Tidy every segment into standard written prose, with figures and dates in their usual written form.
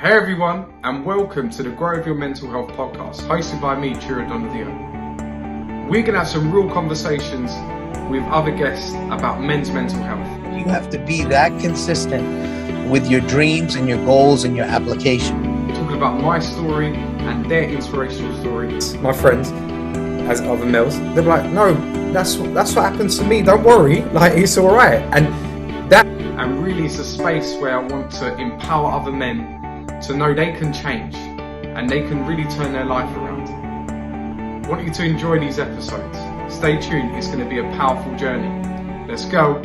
Hey everyone, and welcome to the Grow of Your Mental Health podcast, hosted by me, Ciro Donadio. We're going to have some real conversations with other guests about men's mental health. You have to be that consistent with your dreams and your goals and your application. Talking about my story and their inspirational stories. My friends, as other males, they're like, no, that's what happens to me. Don't worry, like it's all right. And really, it's a space where I want to empower other men to know they can change and they can really turn their life around. I want you to enjoy these episodes. Stay tuned, it's going to be a powerful journey. Let's go.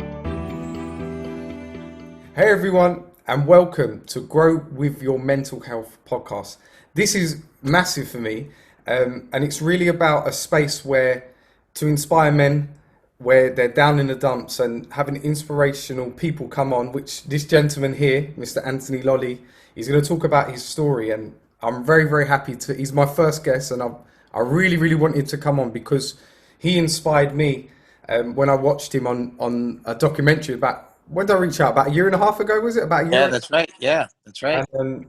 Hey everyone, and welcome to Grow with Your Mental Health podcast. This is massive for me, and it's really about a space where to inspire men where they're down in the dumps and having inspirational people come on, which this gentleman here, Mr. Anthony Lolli, he's going to talk about his story, and I'm very, very happy to. He's my first guest, and I really, really wanted to come on because he inspired me when I watched him on a documentary about. When did I reach out? About a year and a half ago, was it? About a year? Yeah, that's right. Yeah, that's right. And,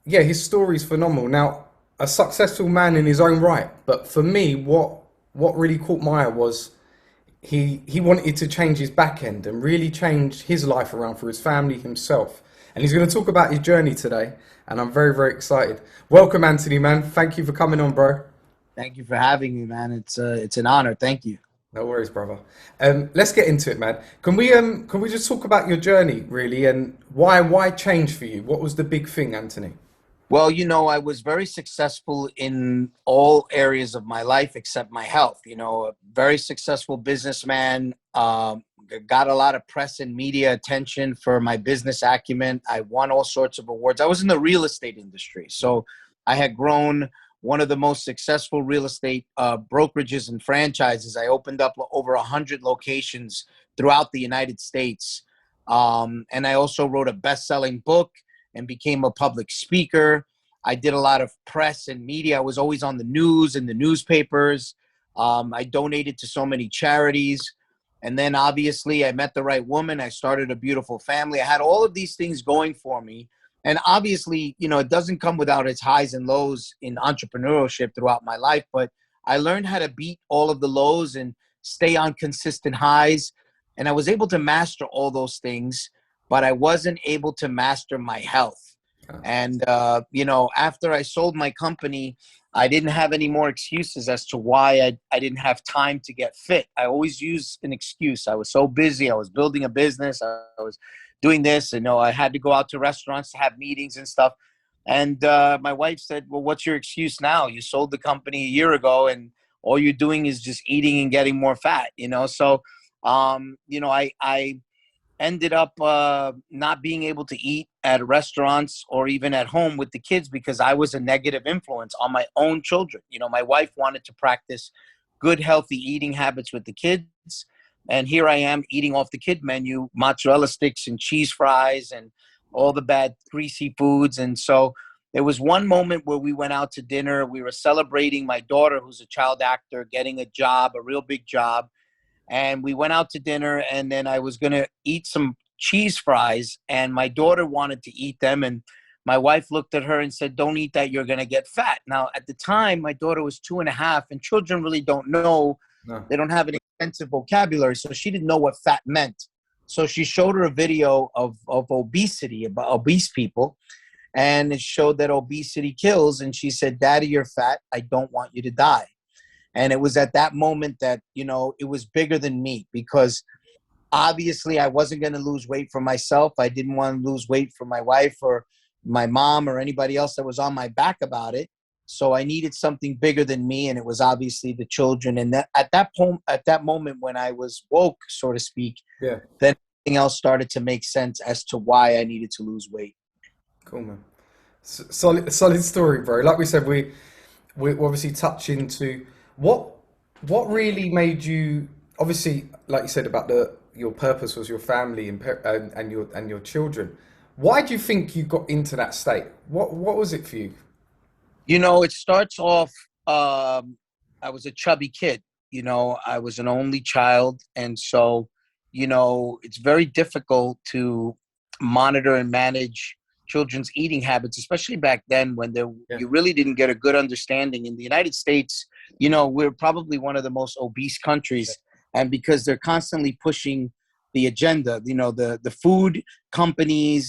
yeah, his story is phenomenal. Now, a successful man in his own right, but for me, what really caught my eye was he wanted to change his back end and really change his life around for his family, himself. And he's going to talk about his journey today, and I'm very, very excited. Welcome, Anthony, man. Thank you for coming on, bro. Thank you for having me, man. It's an honor. Thank you. No worries, brother. Let's get into it, man. Can we just talk about your journey, really, and why change for you? What was the big thing, Anthony? Well, I was very successful in all areas of my life except my health. A very successful businessman. Got a lot of press and media attention for my business acumen. I won all sorts of awards. I was in the real estate industry. So I had grown one of the most successful real estate brokerages and franchises. I opened up over 100 locations throughout the United States. And I also wrote a best-selling book and became a public speaker. I did a lot of press and media. I was always on the news and the newspapers. I donated to so many charities. And then obviously I met the right woman. I started a beautiful family. I had all of these things going for me. And obviously, it doesn't come without its highs and lows in entrepreneurship throughout my life. But I learned how to beat all of the lows and stay on consistent highs. And I was able to master all those things, but I wasn't able to master my health. And, after I sold my company, I didn't have any more excuses as to why I didn't have time to get fit. I always use an excuse. I was so busy. I was building a business. I was doing this. And, I had to go out to restaurants to have meetings and stuff. And my wife said, well, what's your excuse now? You sold the company a year ago and all you're doing is just eating and getting more fat, So, I ended up not being able to eat at restaurants or even at home with the kids because I was a negative influence on my own children. My wife wanted to practice good, healthy eating habits with the kids. And here I am eating off the kid menu, mozzarella sticks and cheese fries and all the bad greasy foods. And so there was one moment where we went out to dinner. We were celebrating my daughter, who's a child actor, getting a job, a real big job. And we went out to dinner, and then I was going to eat some cheese fries, and my daughter wanted to eat them. And my wife looked at her and said, don't eat that, you're going to get fat. Now, at the time, my daughter was 2.5, and children really don't know. No. They don't have an extensive vocabulary, so she didn't know what fat meant. So she showed her a video of obesity, about obese people, and it showed that obesity kills. And she said, Daddy, you're fat. I don't want you to die. And it was at that moment that, it was bigger than me because obviously I wasn't going to lose weight for myself. I didn't want to lose weight for my wife or my mom or anybody else that was on my back about it. So I needed something bigger than me. And it was obviously the children. And at that moment when I was woke, so to speak, then everything else started to make sense as to why I needed to lose weight. Cool, man. Solid story, bro. Like we said, we obviously touch into what really made you, obviously, like you said about your purpose was your family and your children. Why do you think you got into that state? What was it for you? It starts off, I was a chubby kid. I was an only child. And so, it's very difficult to monitor and manage children's eating habits, especially back then when you really didn't get a good understanding. In the United States, we're probably one of the most obese countries, and because they're constantly pushing the agenda, the food companies,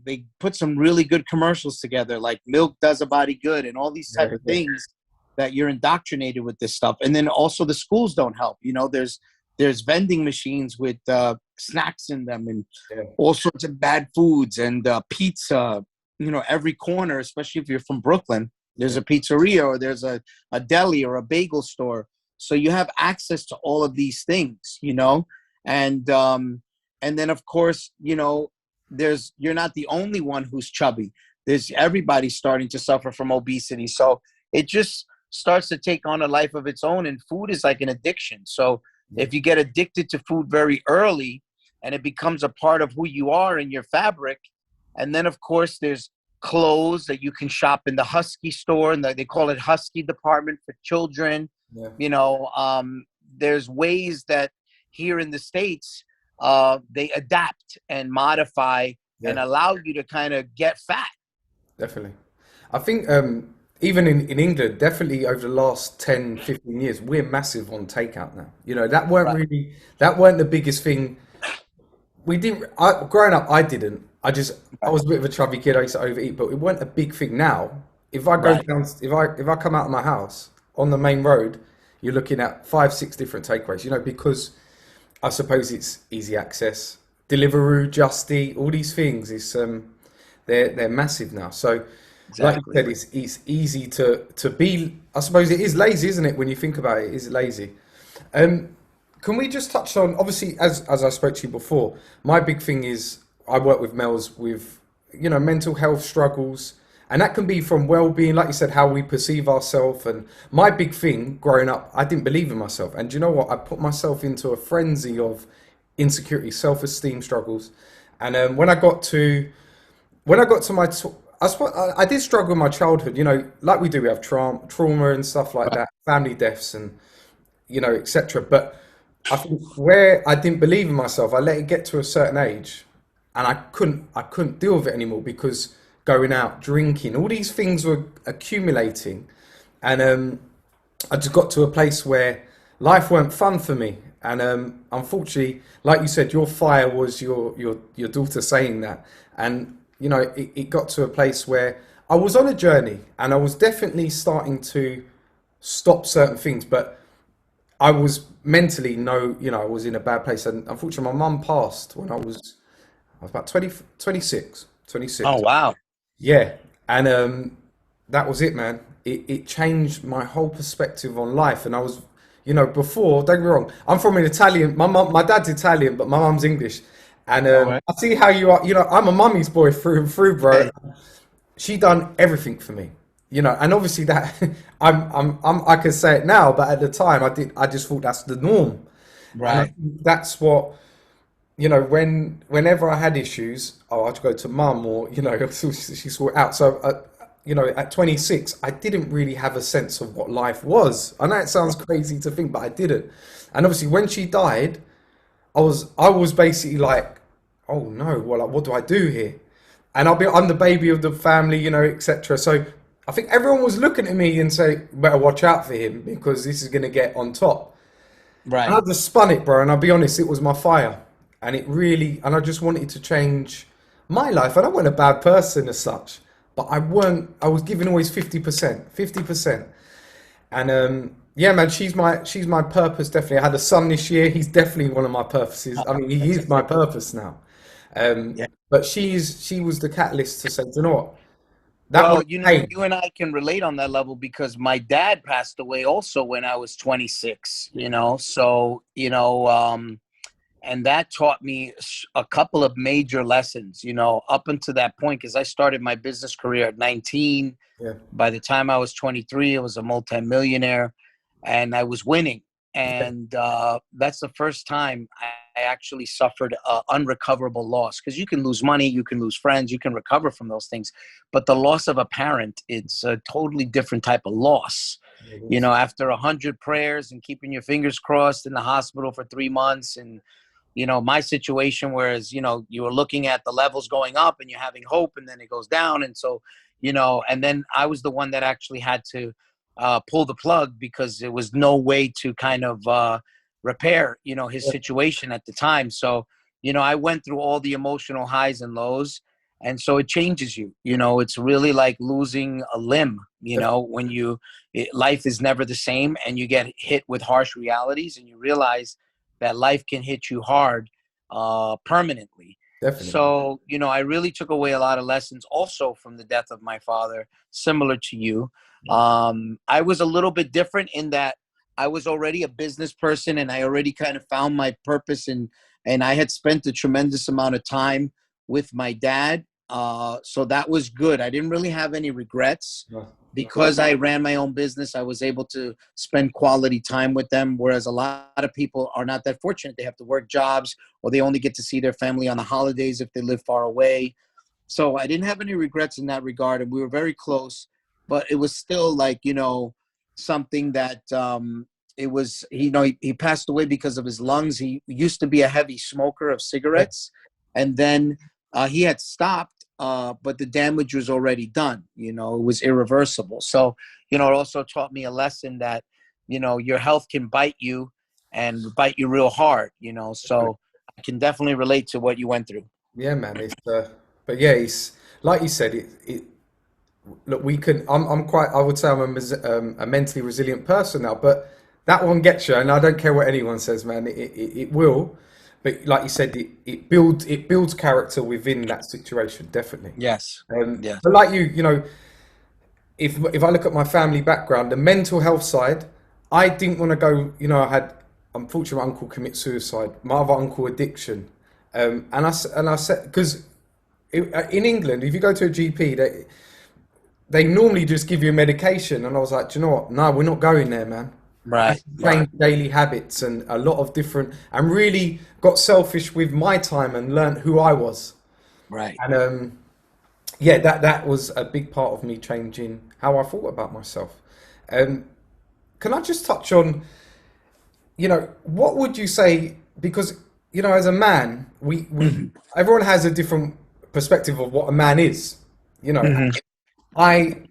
they put some really good commercials together, like milk does a body good and all these type of things that you're indoctrinated with this stuff. And then also the schools don't help. There's vending machines with snacks in them and all sorts of bad foods and pizza, every corner, especially if you're from Brooklyn, there's a pizzeria or there's a deli or a bagel store. So you have access to all of these things, and then of course, you're not the only one who's chubby. Everybody's starting to suffer from obesity. So it just starts to take on a life of its own, and food is like an addiction. So if you get addicted to food very early and it becomes a part of who you are and your fabric, and then of course there's clothes that you can shop in the Husky store, and they call it Husky department for children. There's ways that here in the States, they adapt and modify and allow you to kind of get fat. Definitely. I think even in England, definitely over the last 10, 15 years, we're massive on takeout now. That weren't the biggest thing. We didn't, growing up, I didn't. I was a bit of a chubby kid. I used to overeat, but it weren't a big thing. Now, if I go down, if I come out of my house on the main road, you're looking at 5, 6 different takeaways, because I suppose it's easy access, Deliveroo, Just Eat, all these things. It's they're massive now. So, like you said, it's easy to be. I suppose it is lazy, isn't it? When you think about it, it's lazy. Can we just touch on, obviously, as I spoke to you before, my big thing is I work with males with mental health struggles, and that can be from well-being, like you said, how we perceive ourselves. And my big thing growing up, I didn't believe in myself, and do you know what? I put myself into a frenzy of insecurity, self-esteem struggles. And when I got to my I did struggle in my childhood, like we do. We have trauma and stuff like that, family deaths, and etc. But I think where I didn't believe in myself, I let it get to a certain age, and I couldn't deal with it anymore, because going out, drinking, all these things were accumulating, and I just got to a place where life weren't fun for me. And unfortunately, like you said, your fire was your daughter saying that, and it got to a place where I was on a journey, and I was definitely starting to stop certain things, but I was mentally I was in a bad place. And unfortunately, my mum passed when I was about 26. Oh, wow. Yeah. And that was it, man. It changed my whole perspective on life. And I was, before, don't get me wrong, I'm from an Italian, my dad's Italian, but my mum's English. And I see how you are, I'm a mummy's boy through and through, bro. She done everything for me. And obviously that I can say it now, but at the time I just thought that's the norm. Right. That's what, whenever I had issues, I'd go to mum, or, she sort it out. So, at 26, I didn't really have a sense of what life was. I know it sounds crazy to think, but I didn't. And obviously when she died, I was basically like, oh no, well, what do I do here? And I'm the baby of the family, etc. So I think everyone was looking at me and say, better watch out for him, because this is going to get on top. Right. And I just spun it, bro. And I'll be honest, it was my fire. And I just wanted to change my life. And I wasn't a bad person as such, but I was giving always 50%. And yeah, man, she's my purpose, definitely. I had a son this year. He's definitely one of my purposes. I mean, he is my purpose now. But she was the catalyst to say, you know what? You and I can relate on that level, because my dad passed away also when I was 26, so, and that taught me a couple of major lessons, up until that point, because I started my business career at 19. Yeah. By the time I was 23, I was a multimillionaire, and I was winning. And that's the first time I actually suffered unrecoverable loss, because you can lose money, you can lose friends, you can recover from those things. But the loss of a parent, it's a totally different type of loss. After 100 prayers and keeping your fingers crossed in the hospital for 3 months, and, my situation, whereas, you were looking at the levels going up and you're having hope and then it goes down. And so, and then I was the one that actually had to pull the plug because there was no way to kind of repair, his situation at the time. So, I went through all the emotional highs and lows. And so it changes you, it's really like losing a limb, when life is never the same and you get hit with harsh realities and you realize that life can hit you hard permanently. Definitely. So, I really took away a lot of lessons also from the death of my father, similar to you. I was a little bit different in that I was already a business person and I already kind of found my purpose, and I had spent a tremendous amount of time with my dad. So that was good. I didn't really have any regrets. Because I ran my own business, I was able to spend quality time with them, whereas a lot of people are not that fortunate. They have to work jobs, or they only get to see their family on the holidays if they live far away. So I didn't have any regrets in that regard, and we were very close. But it was still like, something that it was, he passed away because of his lungs. He used to be a heavy smoker of cigarettes, and then he had stopped. But the damage was already done, it was irreversible. So, it also taught me a lesson that, your health can bite you and bite you real hard, so I can definitely relate to what you went through. Yeah, man. But yeah, it's like you said, look, I would say a mentally resilient person now, but that one gets you, and I don't care what anyone says, man, it will. But like you said, it builds character within that situation, definitely. Yes. Yes. But like if I look at my family background, the mental health side, I didn't want to go. Unfortunately, my uncle commit suicide. My other uncle addiction, and I said, because in England, if you go to a GP, they normally just give you a medication, and I was like, do you know what? No, we're not going there, man. Right. Change daily habits and a lot of different, and really got selfish with my time and learned who I was. Right. And yeah, that was a big part of me changing how I thought about myself. Can I just touch on, what would you say? Because as a man, we everyone has a different perspective of what a man is. I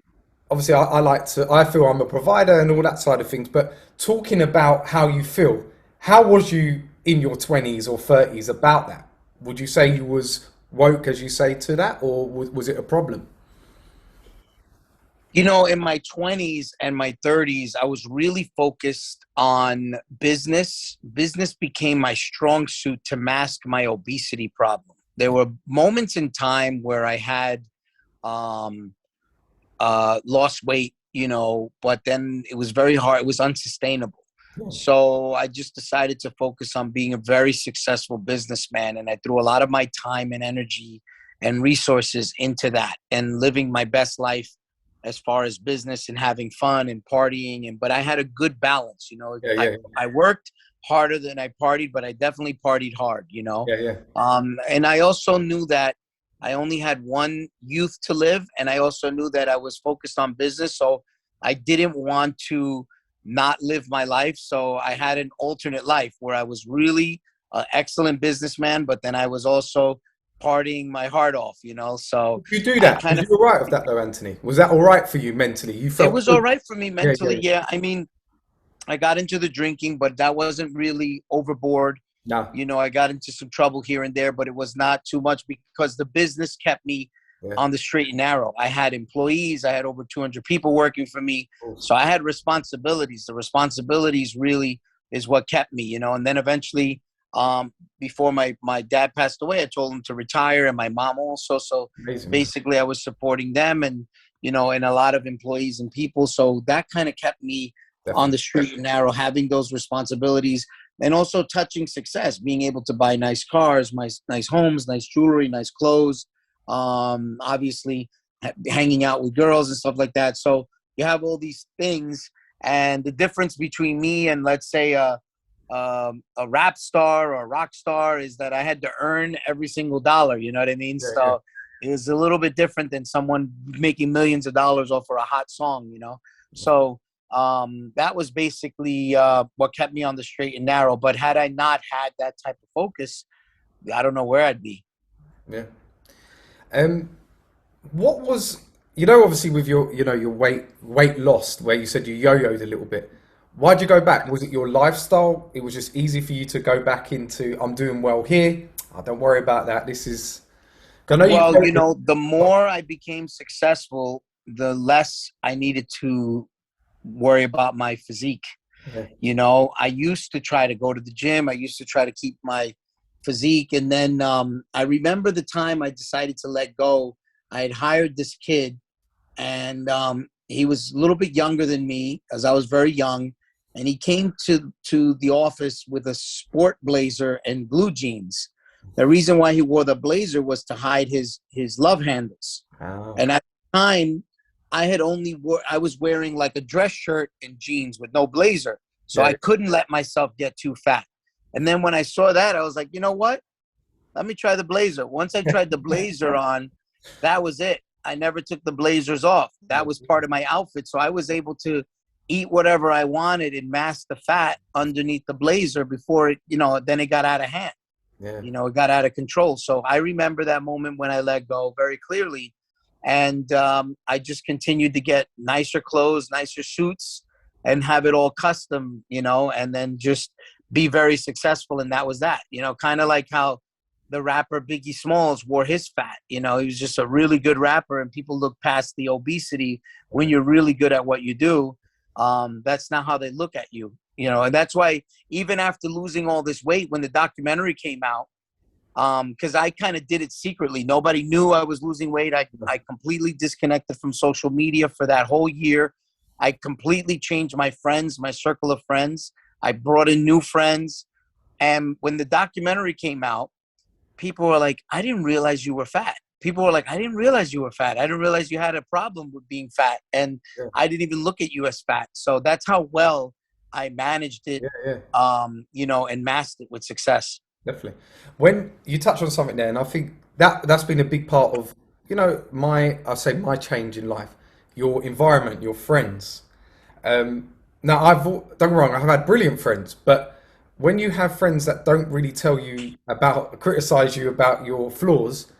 obviously I feel I'm a provider and all that side of things, but talking about how you feel, how was you in your 20s or 30s about that? Would you say you was woke, as you say, to that, or was it a problem? In my 20s and my 30s, I was really focused on business. Business became my strong suit to mask my obesity problem. There were moments in time where I had lost weight, but then it was very hard. It was unsustainable. So I just decided to focus on being a very successful businessman. And I threw a lot of my time and energy and resources into that and living my best life as far as business and having fun and partying. But I had a good balance, I worked harder than I partied, but I definitely partied hard, And I also knew that I only had one youth to live, and I also knew that I was focused on business. So I didn't want to not live my life. So I had an alternate life where I was really an excellent businessman, but then I was also partying my heart off, So Did you do that? Was you all right with that though, Anthony? Was that all right for you mentally? You felt it was good? all right for me mentally. Yeah. I mean, I got into the drinking, but that wasn't really overboard. No. I got into some trouble here and there, but it was not too much because the business kept me on the straight and narrow. I had employees. I had over 200 people working for me. So I had responsibilities. The responsibilities really is what kept me, and then eventually, before my dad passed away, I told him to retire, and my mom also. So Amazing. Basically I was supporting them and, and a lot of employees and people. So that kind of kept me on the straight and narrow, having those responsibilities. And also touching success, being able to buy nice cars, nice homes, nice jewelry, nice clothes, obviously hanging out with girls and stuff like that. So you have all these things, and the difference between me and, let's say, a rap star or a rock star is that I had to earn every single dollar. You know what I mean? So it was a little bit different than someone making millions of dollars off for a hot song. So That was basically what kept me on the straight and narrow. But had I not had that type of focus, I don't know where I'd be. Yeah. Um, what was, you know, obviously with your, you know, your weight lost, where you said you yo-yoed a little bit. Why'd you go back? Was it your lifestyle? It was just easy for you to go back into, I'm doing well here. Oh, don't worry about that. This is, I know you. Well, the more I became successful, the less I needed to worry about my physique. Yeah, I used to try to go to the gym. I used to try to keep my physique. And then I remember the time I decided to let go. I had hired this kid, and he was a little bit younger than me, as I was very young. And he came to the office with a sport blazer and blue jeans. The reason why he wore the blazer was to hide his love handles. oh, And at the time, I was wearing like a dress shirt and jeans with no blazer. So yeah, I couldn't let myself get too fat. And then when I saw that, I was like, you know what? Let me try the blazer. Once I tried the blazer on, that was it. I never took the blazers off. That was part of my outfit. So I was able to eat whatever I wanted and mask the fat underneath the blazer before then it got out of hand. yeah, It got out of control. So I remember that moment when I let go very clearly. And I just continued to get nicer clothes, nicer suits, and have it all custom, and then just be very successful. And that was that, kind of like how the rapper Biggie Smalls wore his fat. He was just a really good rapper, and people look past the obesity when you're really good at what you do. That's not how they look at you, and that's why even after losing all this weight, when the documentary came out, because I kind of did it secretly. Nobody knew I was losing weight. I completely disconnected from social media for that whole year. I completely changed my friends, my circle of friends. I brought in new friends. And when the documentary came out, people were like, I didn't realize you were fat. People were like, I didn't realize you were fat. I didn't realize you had a problem with being fat. And yeah, I didn't even look at you as fat. So that's how well I managed it, yeah, yeah. and masked it with success. Definitely. When you touch on something there, and I think that's been a big part of, I say my change in life, your environment, your friends. Now, don't get me wrong, I've had brilliant friends, but when you have friends that don't really tell you criticize you about your flaws,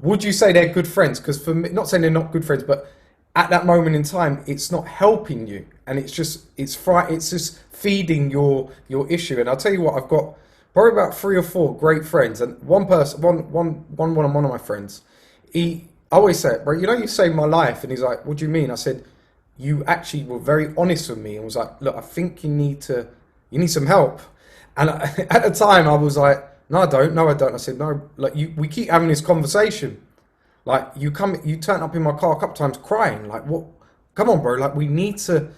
would you say they're good friends? Because for me, not saying they're not good friends, but at that moment in time, it's not helping you, and it's just feeding your issue. And I'll tell you what, I've got probably about three or four great friends, and one of my friends, I always say it, bro. You saved my life, and he's like, "What do you mean?" I said, "You actually were very honest with me, and was like, look, I think you need some help." And at the time, I was like, "No, I don't. No, I don't." I said, "No, like we keep having this conversation. Like you turn up in my car a couple times crying. Like what? Come on, bro. Like we need to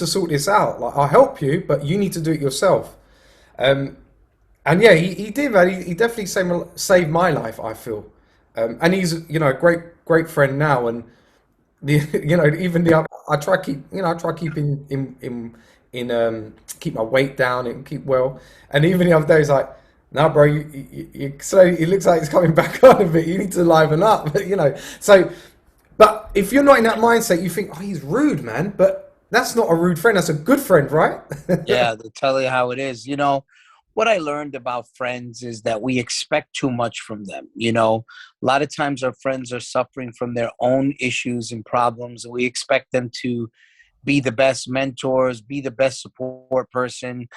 sort this out. Like I'll help you, but you need to do it yourself." And yeah, he did, man. He definitely saved my life, I feel. And he's, a great friend now. And even I try keeping keep my weight down and keep well. And even the other day, he's like, "No, bro, so it looks like it's coming back on a bit. You need to liven up." So, but if you're not in that mindset, you think, "Oh, he's rude, man." But that's not a rude friend. That's a good friend, right? Yeah, to tell you how it is. What I learned about friends is that we expect too much from them. A lot of times our friends are suffering from their own issues and problems, and we expect them to be the best mentors, be the best support person.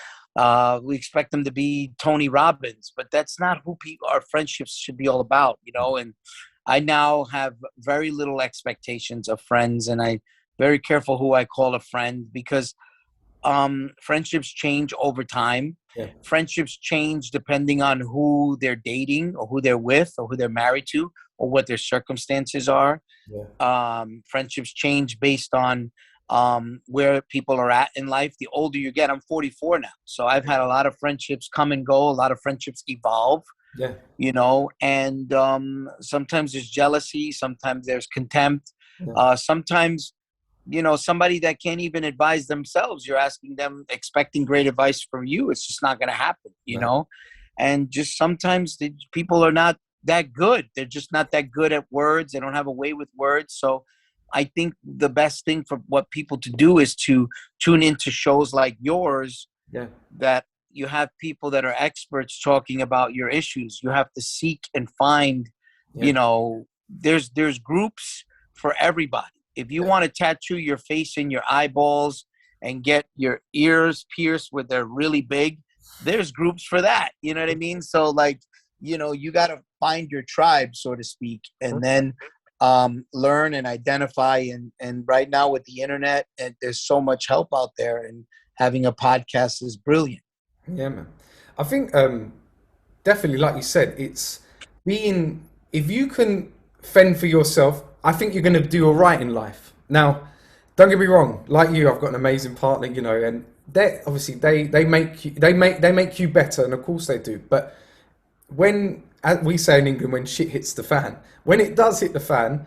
We expect them to be Tony Robbins, but that's not who our friendships should be all about. And I now have very little expectations of friends, and I very careful who I call a friend, because friendships change over time. Yeah, Friendships change depending on who they're dating or who they're with or who they're married to or what their circumstances are. yeah, Friendships change based on where people are at in life. The older you get, I'm 44 now, so I've had a lot of friendships come and go. A lot of friendships evolve, yeah, and sometimes there's jealousy, sometimes there's contempt, yeah. sometimes somebody that can't even advise themselves, you're asking them, expecting great advice from you. It's just not going to happen, No, and just sometimes people are not that good. They're just not that good at words. They don't have a way with words. So I think the best thing for what people to do is to tune into shows like yours, Yeah. that you have people that are experts talking about your issues. You have to seek and find, Yeah. there's groups for everybody. If you Yeah. want to tattoo your face and your eyeballs and get your ears pierced where they're really big, there's groups for that. You know what I mean? So like, you got to find your tribe, so to speak, and then learn and identify. And right now with the internet, and there's so much help out there, and having a podcast is brilliant. Yeah, man. I think definitely, like you said, it's being, if you can fend for yourself, I think you're going to do all right in life. Now, don't get me wrong, like you, I've got an amazing partner, and they obviously they make you, they make you better, and of course they do. But when, as we say in England, when shit hits the fan, when it does hit the fan,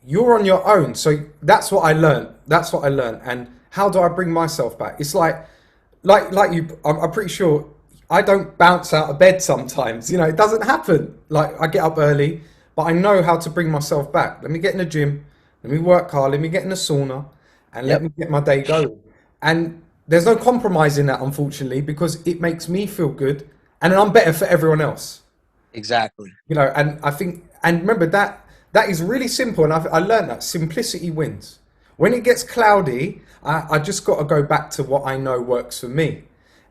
you're on your own. So that's what I learned. That's what I learned. And how do I bring myself back? It's like you. I'm pretty sure I don't bounce out of bed sometimes. It doesn't happen. Like I get up early, but I know how to bring myself back. Let me get in the gym. Let me work hard. Let me get in the sauna, and let Yep. me get my day going. And there's no compromise in that, unfortunately, because it makes me feel good, and then I'm better for everyone else. Exactly. And I think, and remember that is really simple, and I learned that simplicity wins. When it gets cloudy, I just got to go back to what I know works for me,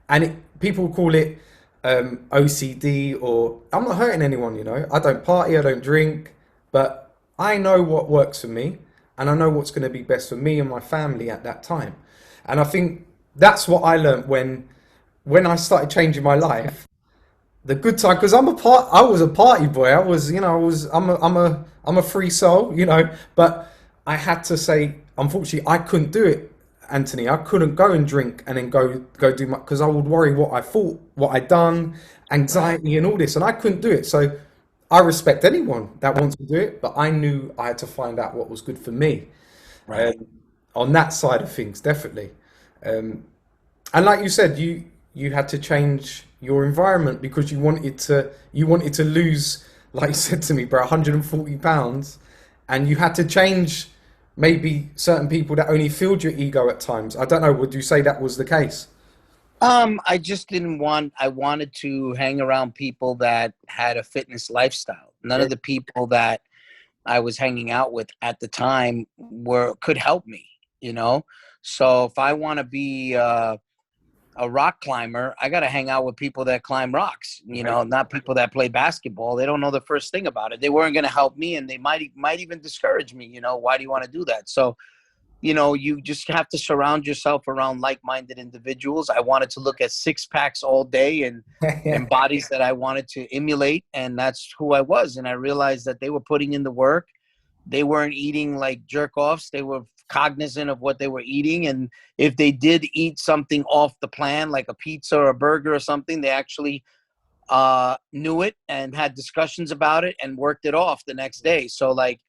and people call it OCD, or I'm not hurting anyone. I don't party, I don't drink, but I know what works for me, and I know what's going to be best for me and my family at that time. And I think that's what I learned when I started changing my life. The good time, because I was a party boy. I'm a free soul, but I had to say, unfortunately, I couldn't do it, Anthony. I couldn't go and drink and then go do my, because I would worry what I thought, what I'd done, Right. anxiety and all this, and I couldn't do it. So I respect anyone that wants to do it, but I knew I had to find out what was good for me, Right. on that side of things, definitely. Um, and like you said, you had to change your environment because you wanted to lose, like you said to me, bro, 140 pounds, and you had to change maybe certain people that only filled your ego at times. I don't know, would you say that was the case? I just didn't want, I wanted to hang around people that had a fitness lifestyle. None Yeah. of the people that I was hanging out with at the time could help me, you know? So if I want to be a rock climber, I got to hang out with people that climb rocks, Okay. not people that play basketball. They don't know the first thing about it. They weren't going to help me, and they might even discourage me. Why do you want to do that? So, you just have to surround yourself around like-minded individuals. I wanted to look at six packs all day, and Yeah. bodies that I wanted to emulate, and that's who I was. And I realized that they were putting in the work. They weren't eating like jerk offs. They were cognizant of what they were eating. And if they did eat something off the plan, like a pizza or a burger or something, they actually knew it and had discussions about it and worked it off the next day. So like,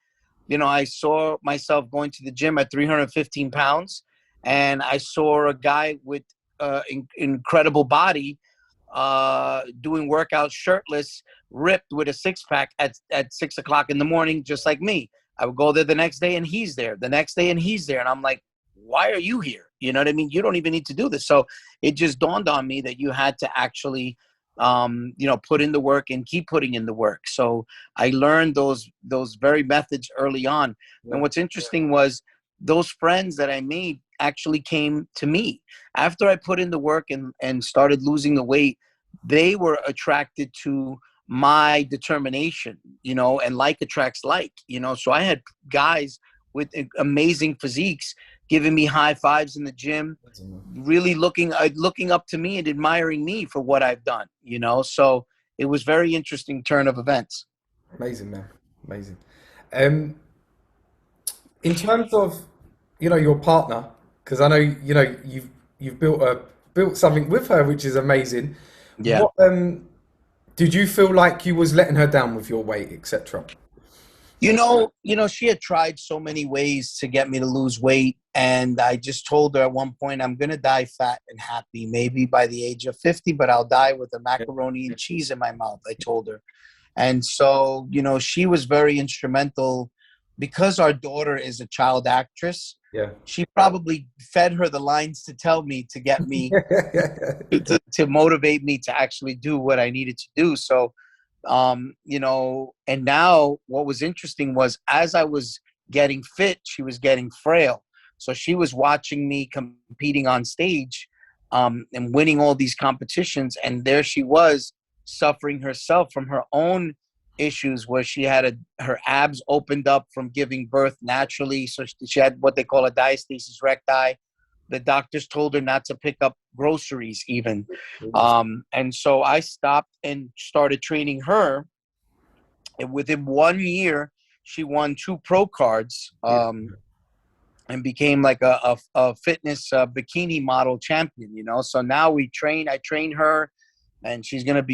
I saw myself going to the gym at 315 pounds, and I saw a guy with incredible body doing workouts shirtless, ripped with a six pack at 6 o'clock in the morning, just like me. I would go there the next day and he's there, the next day and he's there. And I'm like, why are you here? You know what I mean? You don't even need to do this. So it just dawned on me that you had to actually, put in the work and keep putting in the work. So I learned those very methods early on. And Yeah. what's interesting was those friends that I made actually came to me after I put in the work and started losing the weight. They were attracted to my determination, and like attracts like, so I had guys with amazing physiques giving me high fives in the gym, really looking up to me and admiring me for what I've done, so it was very interesting turn of events. Amazing, man. Amazing. Um, in terms of, your partner, because I know, you've built something with her, which is amazing. Yeah. What did you feel like you was letting her down with your weight, etc.? She had tried so many ways to get me to lose weight. And I just told her at one point, I'm going to die fat and happy, maybe by the age of 50, but I'll die with a macaroni and cheese in my mouth, I told her. And so, she was very instrumental because our daughter is a child actress, Yeah. she probably fed her the lines to tell me to get me to motivate me to actually do what I needed to do. So, you know, and now what was interesting was as I was getting fit, she was getting frail. So she was watching me competing on stage, and winning all these competitions. And there she was suffering herself from her own issues where she had her abs opened up from giving birth naturally. So she had what they call a diastasis recti. The doctors told her not to pick up groceries even. And so I stopped and started training her. And within 1 year, she won 2 pro cards, and became like a fitness bikini model champion, you know? So now I train her, and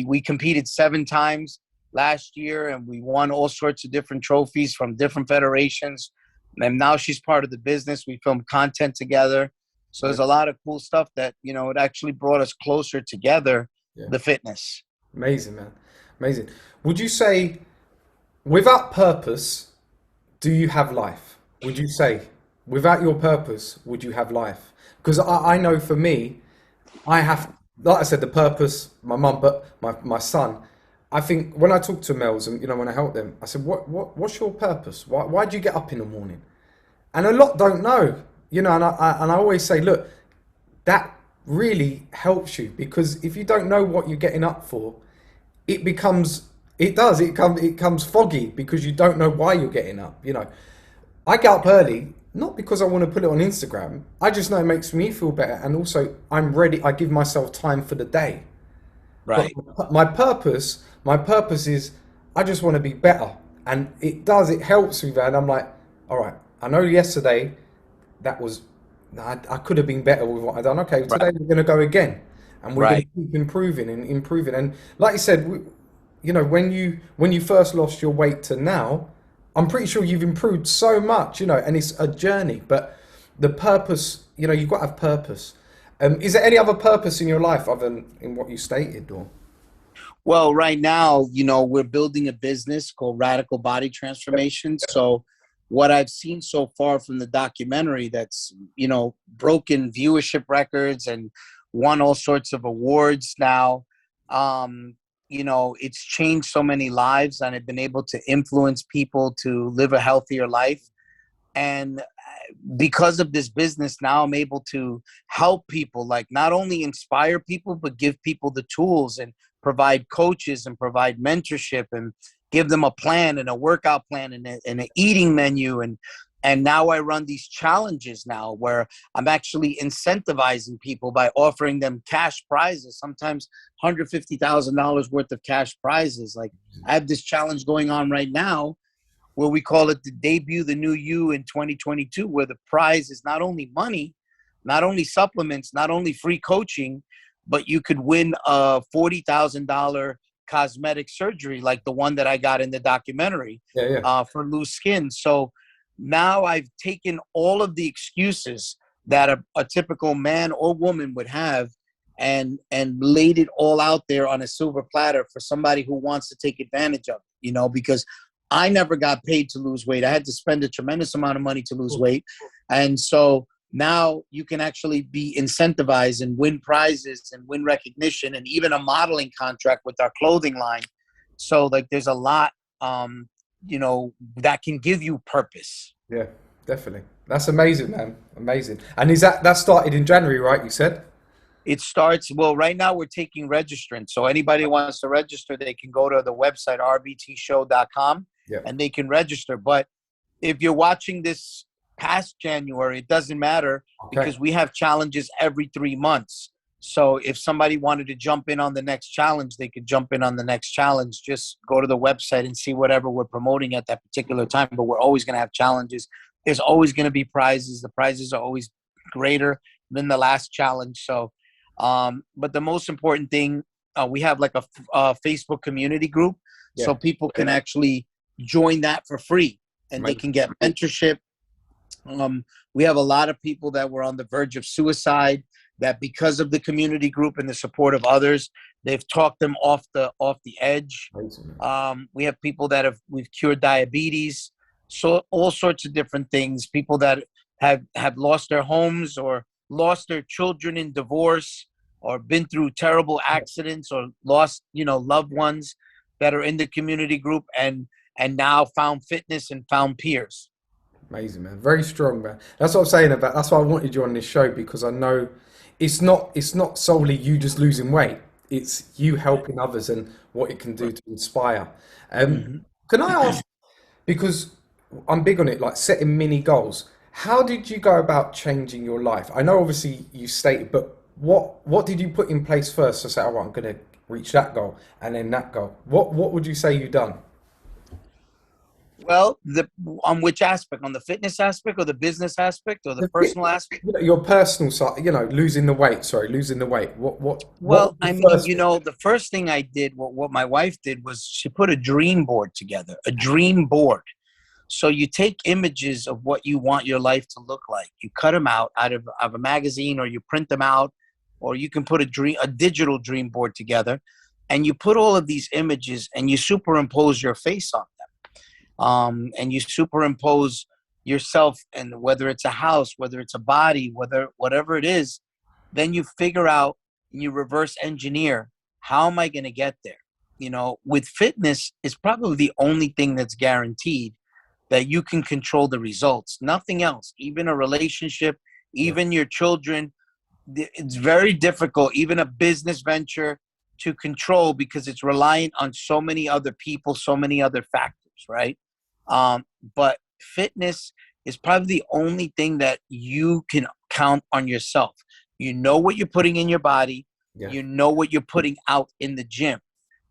we competed 7 times last year, and we won all sorts of different trophies from different federations. And now she's part of the business. We film content together. So there's a lot of cool stuff that, you know, it actually brought us closer together, the fitness. Amazing, man. Amazing. Would you say without purpose, do you have life? Would you say without your purpose, would you have life? Because I know for me, I have, like I said, the purpose, my mum, but my son, I think when I talk to males and, you know, when I help them, I said, what's your purpose? Why do you get up in the morning? And a lot don't know, you know, and I always say, look, that really helps you, because if you don't know what you're getting up for, it comes foggy because you don't know why you're getting up. You know, I get up early, not because I want to put it on Instagram. I just know it makes me feel better. And also I'm ready. I give myself time for the day. Right. But my purpose is I just want to be better. And it helps me, man. I'm like, all right, I know yesterday I could have been better with what I done. Okay, today we're going to go again, and we're going to keep improving and improving. And like you said, you know, when you first lost your weight to now, I'm pretty sure you've improved so much. You know, and it's a journey. But the purpose, you know, you've got to have purpose. Is there any other purpose in your life other than in what you stated, or? Well, right now, you know, we're building a business called Radical Body Transformation. So what I've seen so far from the documentary that's, you know, broken viewership records and won all sorts of awards now, you know, it's changed so many lives, and I've been able to influence people to live a healthier life. And because of this business, now I'm able to help people, like not only inspire people, but give people the tools and provide coaches and provide mentorship and give them a plan and a workout plan and an eating menu. And now I run these challenges now where I'm actually incentivizing people by offering them cash prizes, sometimes $150,000 worth of cash prizes. Like I have this challenge going on right now where we call it the Debut the New You in 2022, where the prize is not only money, not only supplements, not only free coaching, but you could win a $40,000 cosmetic surgery like the one that I got in the documentary for loose skin. So now I've taken all of the excuses that a typical man or woman would have and laid it all out there on a silver platter for somebody who wants to take advantage of it, you know, because I never got paid to lose weight. I had to spend a tremendous amount of money to lose weight. And so now you can actually be incentivized and win prizes and win recognition and even a modeling contract with our clothing line. So like there's a lot, you know, that can give you purpose. Yeah, definitely. That's amazing, man. Amazing. And is that started in January, right? You said? It starts, well, right now we're taking registrants. So anybody who wants to register, they can go to the website, rbtshow.com, and they can register. But if you're watching this past January, it doesn't matter because we have challenges every 3 months. So if somebody wanted to jump in on the next challenge, they could jump in on the next challenge. Just go to the website and see whatever we're promoting at that particular time. But we're always going to have challenges. There's always going to be prizes. The prizes are always greater than the last challenge. So, but the most important thing, we have like a Facebook community group. So people can actually join that for free and they can get mentorship. We have a lot of people that were on the verge of suicide that because of the community group and the support of others, they've talked them off the edge. We have people that we've cured diabetes. so all sorts of different things. People that have lost their homes or lost their children in divorce or been through terrible accidents or lost, loved ones that are in the community group and now found fitness and found peers. Amazing, man. Very strong, man. That's what I'm saying about. That's why I wanted you on this show, because I know it's not solely you just losing weight. It's you helping others and what it can do to inspire. Mhm. Can I ask, because I'm big on it, like setting mini goals. How did you go about changing your life? I know obviously you stated, but what did you put in place first to say, oh, I'm going to reach that goal and then that goal? What would you say you done? Well, on which aspect? On the fitness aspect or the business aspect or the The personal aspect? Your personal side, losing the weight. Sorry, losing the weight. What was Well, the I mean, first thing? the first thing I did, what my wife did was she put a dream board together, a dream board. So you take images of what you want your life to look like. You cut them out of a magazine, or you print them out, or you can put a digital dream board together, and you put all of these images and you superimpose your face on them. And you superimpose yourself, and whether it's a house, whether it's a body, whatever it is, then you figure out and you reverse engineer, how am I going to get there? With fitness, it's probably the only thing that's guaranteed that you can control the results. Nothing else, even a relationship, Yeah, even your children. It's very difficult, even a business venture, to control, because it's reliant on so many other people, so many other factors, right? But fitness is probably the only thing that you can count on yourself. You know what you're putting in your body. yeah, You know what you're putting out in the gym.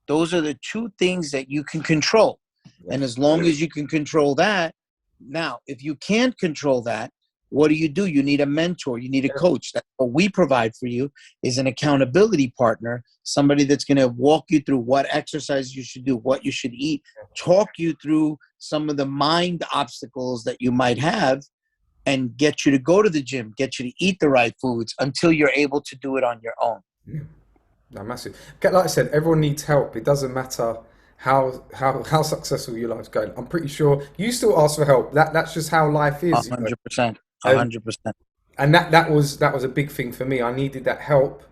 Those are the two things that you can control. yeah, And as long as you can control that, now, if you can't control that, what do? You need a mentor. You need a yeah. coach. That's what we provide for you, is an accountability partner, somebody that's going to walk you through what exercise you should do, what you should eat, talk you through some of the mind obstacles that you might have, and get you to go to the gym, get you to eat the right foods until you're able to do it on your own. Yeah. No, massive. Okay, like I said, everyone needs help. It doesn't matter how successful your life's going. I'm pretty sure you still ask for help. That's just how life A is. 100%. A Um, 100%. and that was a big thing for me. I needed that help.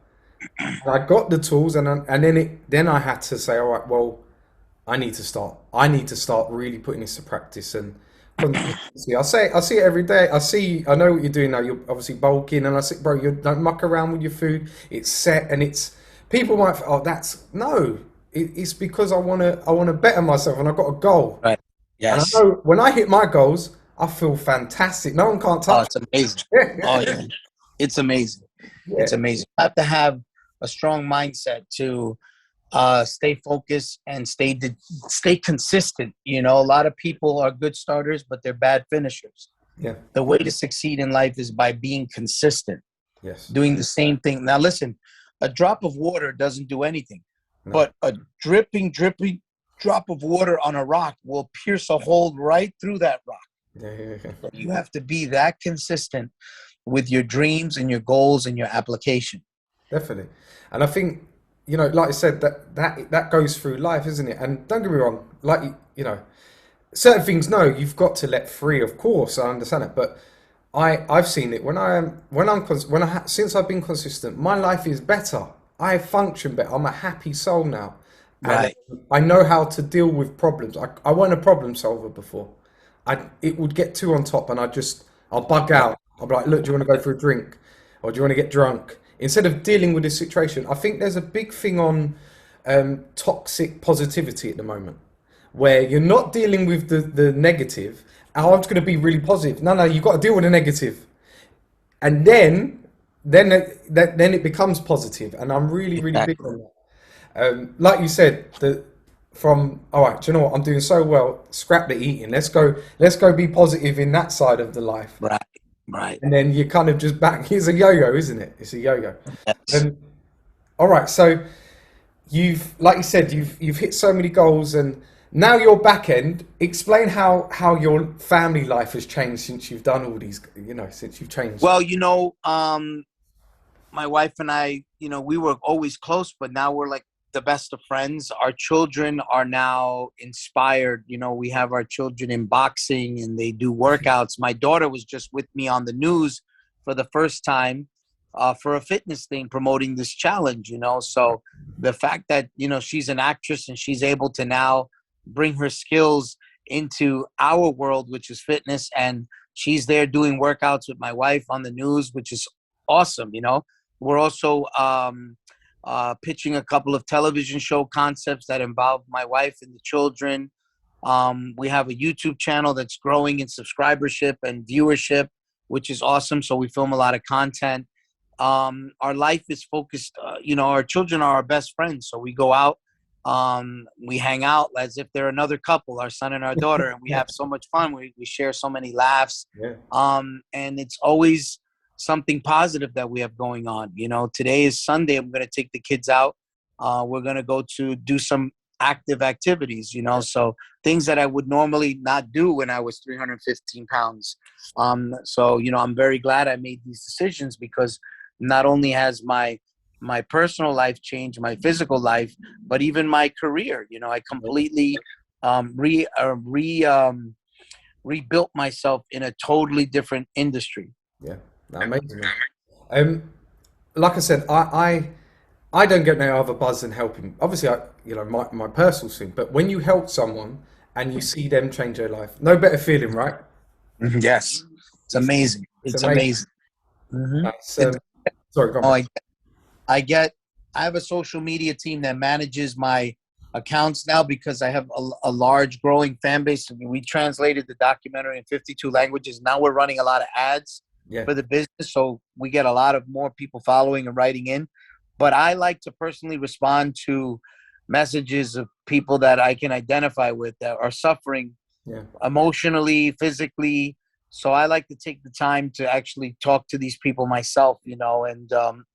And I got the tools, and then I had to say, all right, well, I need to start. I need to start really putting this to practice and consistency. I see it every day. I know what you're doing now. You're obviously bulking, and I see, bro, you don't muck around with your food. It's set, and it's people might, oh, that's no. It's because I want to better myself, and I've got a goal. Right. And I Yes. know when I hit my goals, I feel fantastic. No one can't Oh, touch it's amazing. Oh, me. yeah. It's amazing. It's Yeah, amazing. You have to have a strong mindset to stay focused and stay consistent. A lot of people are good starters, but they're bad finishers. yeah, The way to succeed in life is by being consistent, yes, doing the same thing. Now, listen, a drop of water doesn't do anything, no, but a dripping drop of water on a rock will pierce a hole right through that rock. yeah, yeah, yeah. So you have to be that consistent with your dreams and your goals and your application. Definitely. And I think, like I said, that goes through life, isn't it? And don't get me wrong, like certain things, no, you've got to let free, of course, I understand it. But I've seen it since I've been consistent, my life is better. I function better. I'm a happy soul now. And Right. I know how to deal with problems. I wasn't a problem solver before. It would get too on top, and I'll bug out. I'll be like, look, do you want to go for a drink, or do you want to get drunk? Instead of dealing with this situation, I think there's a big thing on toxic positivity at the moment, where you're not dealing with the negative. Oh, I'm just going to be really positive. No, you've got to deal with the negative, and then it becomes positive. And I'm really, really big Exactly. on that. Like you said, all right, do you know what? I'm doing so well. Scrap the eating. Let's go be positive in that side of the life. Right. Right. And then you're kind of just back. It's a yo-yo, isn't it? It's a yo-yo. Yes. Um, all right, so like you said, you've hit so many goals, and now you're back end. Explain how your family life has changed since you've done all these, since you've changed. Well, my wife and I, we were always close, but now we're like the best of friends. Our children are now inspired. You know, we have our children in boxing and they do workouts. My daughter was just with me on the news for the first time for a fitness thing promoting this challenge, you know. So the fact that, you know, she's an actress and she's able to now bring her skills into our world, which is fitness, and she's there doing workouts with my wife on the news, which is awesome, you know. We're also pitching a couple of television show concepts that involve my wife and the children. We have a YouTube channel that's growing in subscribership and viewership, which is awesome. So we film a lot of content. Our life is focused, you know, our children are our best friends. So we go out, we hang out as if they're another couple, our son and our daughter, and we have so much fun. We share so many laughs. Yeah. And it's always something positive that we have going on. You know, today is Sunday. I'm going to take the kids out. We're going to go to do some active activities, you know, so things that I would normally not do when I was 315 pounds. So, you know, I'm very glad I made these decisions, because not only has my personal life changed, my physical life, but even my career. You know, I completely rebuilt myself in a totally different industry. Yeah, amazing. Like I said, I don't get no other buzz than helping. Obviously, you know, my personal thing. But when you help someone and you see them change their life, no better feeling, right? Yes, it's amazing. It's amazing. Mm-hmm. Sorry, go on. I have a social media team that manages my accounts now, because I have a large growing fan base. We translated the documentary in 52 languages. Now we're running a lot of ads for the business. So we get a lot of more people following and writing in. But I like to personally respond to messages of people that I can identify with that are suffering emotionally, physically. So I like to take the time to actually talk to these people myself, you know, and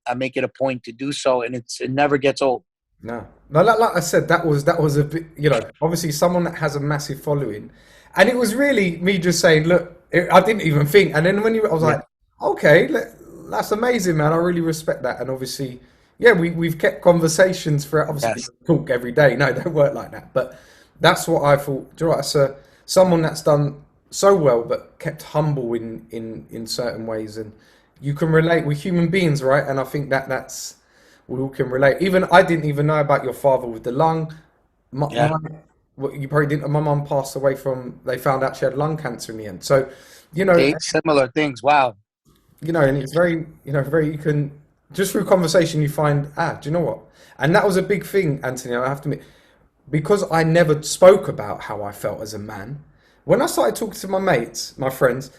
I make it a point to do so. And it never gets old. No, like I said, that was a bit, you know, obviously someone that has a massive following, and it was really me just saying, look, I didn't even think, and then I was like, okay, that's amazing, man. I really respect that, and obviously, we've kept conversations for obviously we talk every day. No, don't work like that, but that's what I thought. Do you know what? That's someone that's done so well, but kept humble in certain ways, and you can relate with human beings, right? And I think that's. We all can relate. Even I didn't even know about your father with the lung. You probably didn't. My mum passed away from. They found out she had lung cancer in the end. So, you know, similar things. Wow. You know, and it's very, you know, very. You can just through conversation you find. Do you know what? And that was a big thing, Anthony. I have to admit, because I never spoke about how I felt as a man. When I started talking to my mates, my friends,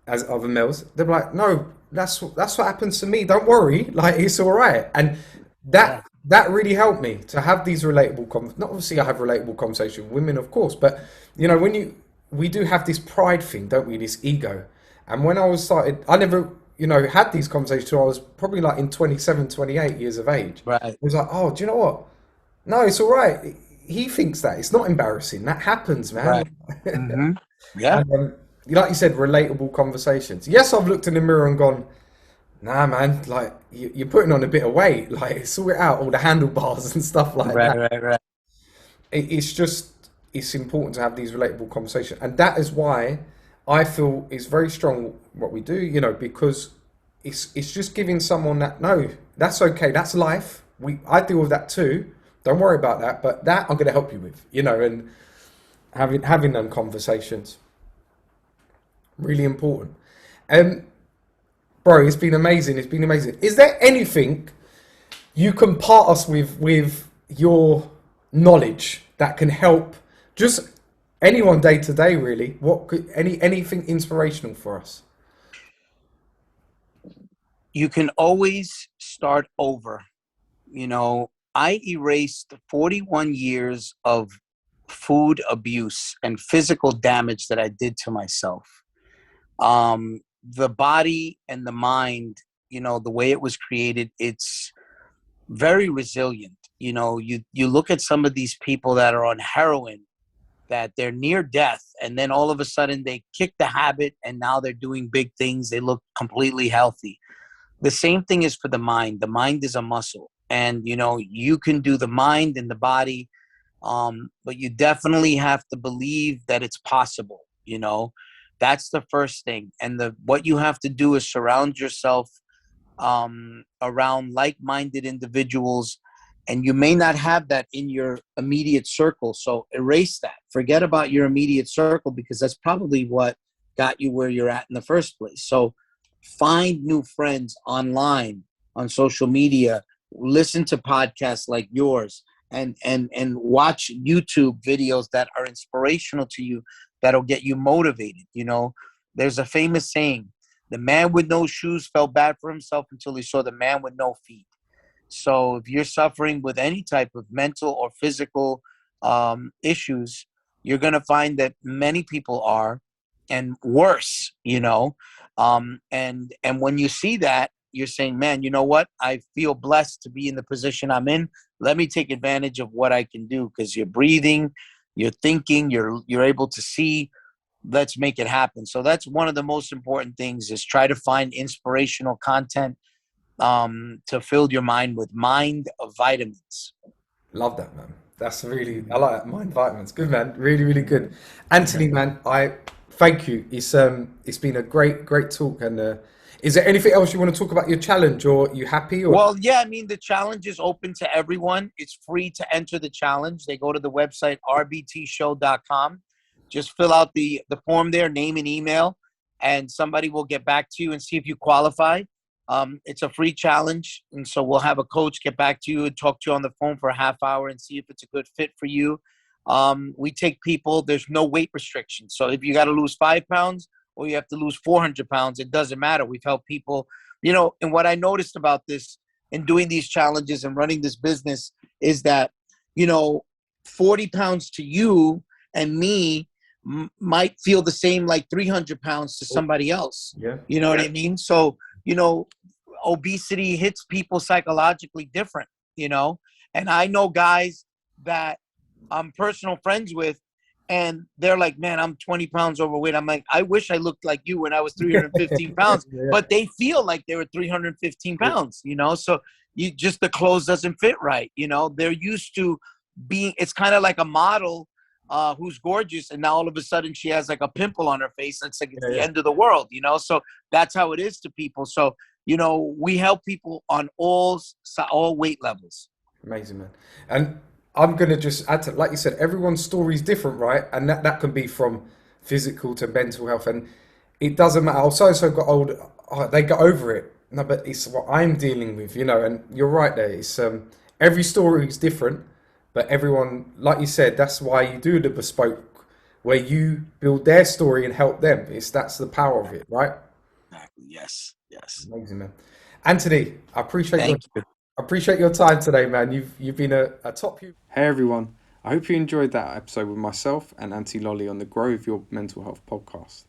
as other males, they're like, no. That's what happens to me. Don't worry, like it's all right. And that really helped me to have these relatable not obviously I have relatable conversation with women, of course, but you know, we do have this pride thing, don't we? This ego. And when I I never, you know, had these conversations till I was probably like in 27, 28 years of age. Right. It was like, oh, do you know what? No, it's all right. He thinks that it's not embarrassing. That happens, man. Right. Mm-hmm. Yeah. And, like you said, relatable conversations. Yes, I've looked in the mirror and gone, nah, man, like you're putting on a bit of weight. Like sort it out, all the handlebars and stuff like that. Right. It's important to have these relatable conversations, and that is why I feel it's very strong what we do. You know, because it's just giving someone that that's okay, that's life. I deal with that too. Don't worry about that, but that I'm going to help you with. You know, and having them conversations. Really important. Bro, it's been amazing. Is there anything you can part us with your knowledge that can help just anyone day to day, really? Anything inspirational for us? You can always start over. You know, I erased 41 years of food abuse and physical damage that I did to myself. The body and the mind, you know, the way it was created, it's very resilient. You know, you look at some of these people that are on heroin, that they're near death, and then all of a sudden they kick the habit and now they're doing big things. They look completely healthy. The same thing is for the mind. The mind is a muscle. and you can do the mind and the body, but you definitely have to believe that it's possible. That's the first thing. And what you have to do is surround yourself around like-minded individuals, and you may not have that in your immediate circle. So erase that. Forget about your immediate circle, because that's probably what got you where you're at in the first place. So find new friends online, on social media, listen to podcasts like yours, and watch YouTube videos that are inspirational to you, that'll get you motivated. There's a famous saying: the man with no shoes felt bad for himself until he saw the man with no feet. So if you're suffering with any type of mental or physical issues, you're going to find that many people are, and worse. And when you see that, you're saying, man, you know what? I feel blessed to be in the position I'm in. Let me take advantage of what I can do, because you're breathing, you're thinking, you're able to see. Let's make it happen. So that's one of the most important things, is try to find inspirational content to fill your mind with mind of vitamins. Love that, man. I like that. Mind vitamins. Good, man. Really, really good. Anthony, man, I thank you. It's been a great talk. And is there anything else you want to talk about your challenge, or you happy? Or Well, yeah, I mean, the challenge is open to everyone. It's free to enter the challenge. They go to the website rbtshow.com. Just fill out the form there, name and email, and somebody will get back to you and see if you qualify. It's a free challenge, and so we'll have a coach get back to you and talk to you on the phone for a half hour and see if it's a good fit for you. We take people. There's no weight restriction. So if you got to lose 5 pounds or you have to lose 400 pounds, it doesn't matter. We've helped people, and what I noticed about this in doing these challenges and running this business is that, 40 pounds to you and me might feel the same like 300 pounds to somebody else. yeah, You know what I mean? So, obesity hits people psychologically different, and I know guys that I'm personal friends with, and they're like, man, I'm 20 pounds overweight. I'm like, I wish I looked like you when I was 315 pounds, yeah, but they feel like they were 315 pounds, so the clothes doesn't fit right. They're used to being, it's kind of like a model who's gorgeous, and now all of a sudden she has like a pimple on her face. It's like, it's the end of the world, so that's how it is to people. So, we help people on all weight levels. amazing, man. And I'm gonna just add to, like you said, everyone's story is different, right? And that can be from physical to mental health, and it doesn't matter. Oh, so got old. Oh, they got over it. No, but it's what I'm dealing with, And you're right there. It's every story is different, but everyone, like you said, that's why you do the bespoke, where you build their story and help them. That's the power of it, right? Exactly. Yes. Amazing, man. Anthony, Thank you. I appreciate your time today, man. You've been a top. Hey everyone, I hope you enjoyed that episode with myself and Anthony Lolli on the Grow With Your Mental Health podcast.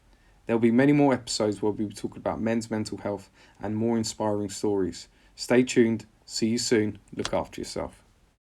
There'll be many more episodes where we'll be talking about men's mental health and more inspiring stories. Stay tuned. See you soon. Look after yourself.